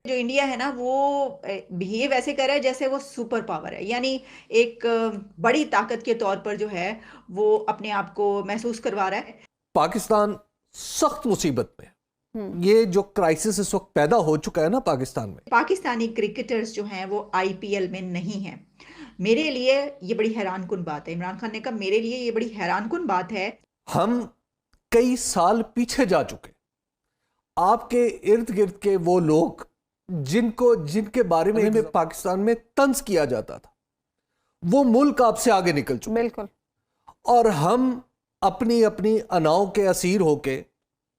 जो इंडिया है ना वो बिहेव ऐसे कर रहा है जैसे वो सुपर पावर है, यानी एक बड़ी ताकत के तौर पर जो है वो अपने आप को महसूस करवा रहा है। पाकिस्तान सख्त मुसीबत में हम्म। है। ये जो क्राइसिस इस वक्त पैदा हो चुका है ना पाकिस्तान में, पाकिस्तानी क्रिकेटर्स जो हैं वो आईपीएल में नहीं हैं। मेरे लिए ये बड़ी हैरान कुन बात है। इमरान खान ने कहा मेरे लिए ये बड़ी हैरान कुन बात है। हम कई साल पीछे जा चुके। आपके इर्द गिर्द के वो लोग जिनके बारे में पाकिस्तान में तंज किया जाता था, वो मुल्क आपसे आगे निकल चुके। बिल्कुल। और हम अपनी अपनी अनाओं के असीर होके,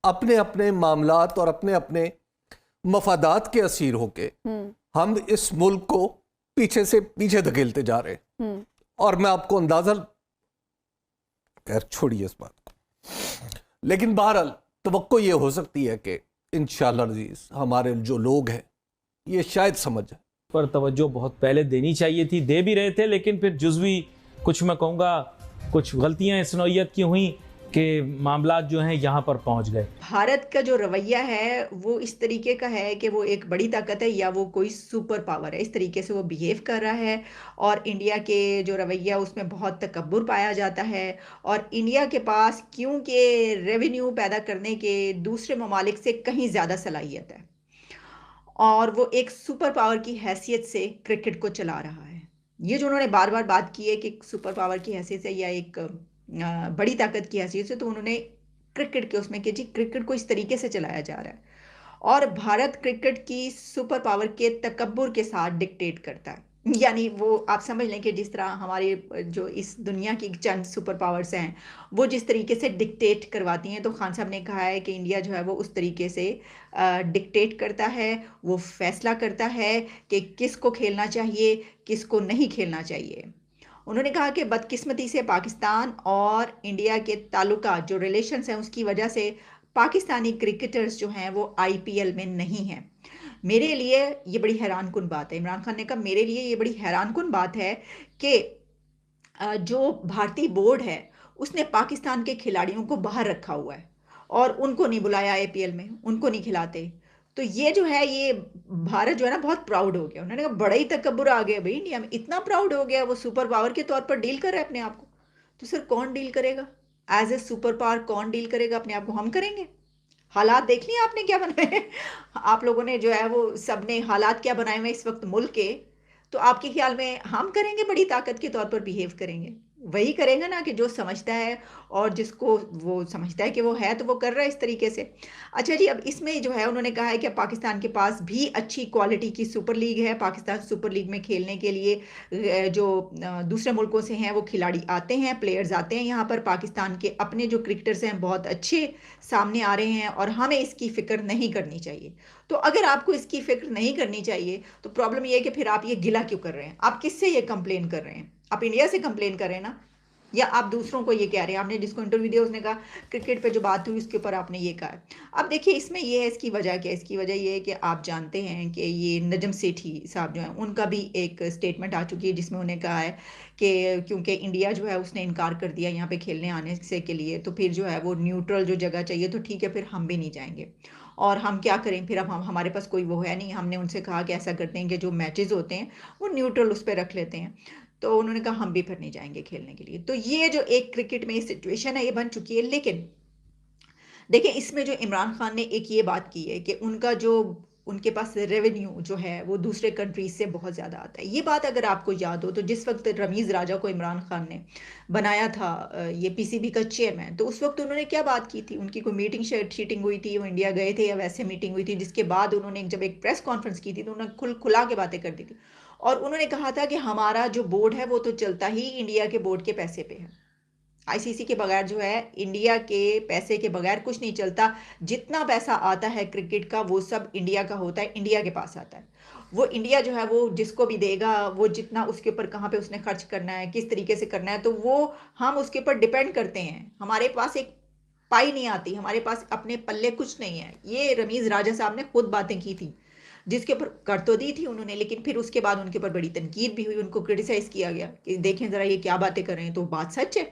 अपने अपने मामलात और अपने अपने मफादात के असीर होके हम इस मुल्क को पीछे से पीछे धकेलते जा रहे हैं। और मैं आपको अंदाजा, खैर छोड़िए इस बात को, लेकिन बहरहाल तवक्को ये हो सकती है कि इंशाअल्लाह अज़ीज़ हमारे जो लोग हैं ये शायद समझ जाए। पर तवज्जो बहुत पहले देनी चाहिए थी, दे भी रहे थे, लेकिन फिर जुज़वी कुछ मैं कहूँगा कुछ गलतियाँ इस नौइयत की हुई कि मामला जो हैं यहाँ पर पहुँच गए। भारत का जो रवैया है वो इस तरीके का है कि वो एक बड़ी ताकत है या वो कोई सुपर पावर है, इस तरीके से वो बिहेव कर रहा है। और इंडिया के जो रवैया उसमें बहुत तकब्बुर पाया जाता है। और इंडिया के पास क्योंकि रेवेन्यू पैदा करने के दूसरे ममालिक से कहीं ज़्यादा सलाहियत है और वो एक सुपर पावर की हैसियत से क्रिकेट को चला रहा है। ये जो उन्होंने बार बार बात की है कि सुपर पावर की हैसियत से या एक बड़ी ताकत की हैसियत से, तो उन्होंने क्रिकेट के उसमें कि जी क्रिकेट को इस तरीके से चलाया जा रहा है और भारत क्रिकेट की सुपर पावर के तकब्बुर के साथ डिक्टेट करता है। यानी वो आप समझ लें कि जिस तरह हमारे जो इस दुनिया की चंद सुपर पावर्स हैं वो जिस तरीके से डिक्टेट करवाती हैं, तो खान साहब ने कहा है कि इंडिया जो है वो उस तरीके से डिक्टेट करता है, वो फैसला करता है कि किसको खेलना चाहिए किसको नहीं खेलना चाहिए। उन्होंने कहा कि बदकिस्मती से पाकिस्तान और इंडिया के ताल्लुकात जो रिलेशंस हैं उसकी वजह से पाकिस्तानी क्रिकेटर्स जो हैं वो आईपीएल में नहीं हैं। मेरे लिए ये बड़ी हैरान कुन बात है। इमरान खान ने कहा मेरे लिए ये बड़ी हैरान कुन बात है कि जो भारतीय बोर्ड है उसने पाकिस्तान के खिलाड़ियों को बाहर रखा हुआ है और उनको नहीं बुलाया आईपीएल में, उनको नहीं खिलाते। तो ये जो है ये भारत जो है ना बहुत प्राउड हो गया। उन्होंने कहा बड़ा ही तकब्बुर आ गया भाई, इंडिया में इतना प्राउड हो गया, वो सुपर पावर के तौर पर डील कर रहा है अपने आप को। तो सर कौन डील करेगा एज ए सुपर पावर? कौन डील करेगा अपने आप को? हम करेंगे। हालात देख लिए आपने क्या बनाए हैं? आप लोगों ने जो है वो सबने हालात क्या बनाए हुए इस वक्त मुल्क के। तो आपके ख्याल में हम करेंगे बड़ी ताकत के तौर पर बिहेव करेंगे? वही करेंगे ना कि जो समझता है और जिसको वो समझता है कि वो है तो वो कर रहा है इस तरीके से। अच्छा जी, अब इसमें जो है उन्होंने कहा है कि पाकिस्तान के पास भी अच्छी क्वालिटी की सुपर लीग है। पाकिस्तान सुपर लीग में खेलने के लिए जो दूसरे मुल्कों से हैं वो खिलाड़ी आते हैं, प्लेयर्स आते हैं यहाँ पर। पाकिस्तान के अपने जो क्रिकेटर्स हैं बहुत अच्छे सामने आ रहे हैं और हमें इसकी फिक्र नहीं करनी चाहिए। तो अगर आपको इसकी फिक्र नहीं करनी चाहिए तो प्रॉब्लम ये है कि फिर आप ये गिला क्यों कर रहे हैं? आप किससे ये कंप्लेन कर रहे हैं? आप इंडिया से कंप्लेन कर रहे हैं ना, या आप दूसरों को ये कह रहे हैं? आपने जिसको इंटरव्यू दिया उसने कहा क्रिकेट पे जो बात हुई उसके ऊपर आपने ये कहा है। अब देखिए इसमें ये है, इसकी वजह क्या है? इसकी वजह ये है कि आप जानते हैं कि ये नजम सेठी साहब जो हैं उनका भी एक स्टेटमेंट आ चुकी है जिसमें उन्होंने कहा है कि क्योंकि इंडिया जो है उसने इनकार कर दिया यहाँ पे खेलने आने से के लिए, तो फिर जो है वो न्यूट्रल जो जगह चाहिए, तो ठीक है फिर हम भी नहीं जाएंगे। और हम क्या करें फिर? अब हम हमारे पास कोई वो है नहीं। हमने उनसे कहा कि ऐसा करते हैं कि जो मैचेस होते हैं वो न्यूट्रल उस पर रख लेते हैं। तो उन्होंने कहा हम भी फिर नहीं जाएंगे खेलने के लिए। तो ये जो एक क्रिकेट में सिचुएशन है ये बन चुकी है। लेकिन देखिए इसमें जो इमरान खान ने एक ये बात की है कि उनका जो उनके पास रेवेन्यू जो है वो दूसरे कंट्रीज से बहुत ज़्यादा आता है। ये बात अगर आपको याद हो तो जिस वक्त रमीज़ राजा को इमरान खान ने बनाया था ये पीसीबी का चेयरमैन, तो उस वक्त उन्होंने क्या बात की थी? उनकी कोई मीटिंग शीटिंग हुई थी, वो इंडिया गए थे या वैसे मीटिंग हुई थी, जिसके बाद उन्होंने जब एक प्रेस कॉन्फ्रेंस की थी तो उन्होंने खुला के बातें कर दी थी। और उन्होंने कहा था कि हमारा जो बोर्ड है वो तो चलता ही इंडिया के बोर्ड के पैसे पे है। आईसीसी के बगैर जो है इंडिया के पैसे के बगैर कुछ नहीं चलता। जितना पैसा आता है क्रिकेट का वो सब इंडिया का होता है, इंडिया के पास आता है। वो इंडिया जो है वो जिसको भी देगा वो जितना उसके ऊपर कहाँ पे उसने खर्च करना है, किस तरीके से करना है, तो वो हम उसके ऊपर डिपेंड करते हैं। हमारे पास एक पाई नहीं आती, हमारे पास अपने पल्ले कुछ नहीं है। ये रमीज राजा साहब ने खुद बातें की थी जिसके ऊपर कर तो दी थी उन्होंने, लेकिन फिर उसके बाद उनके ऊपर बड़ी तनकीद भी हुई, उनको क्रिटिसाइज किया गया कि देखें जरा ये क्या बातें कर रहे हैं। तो बात सच है।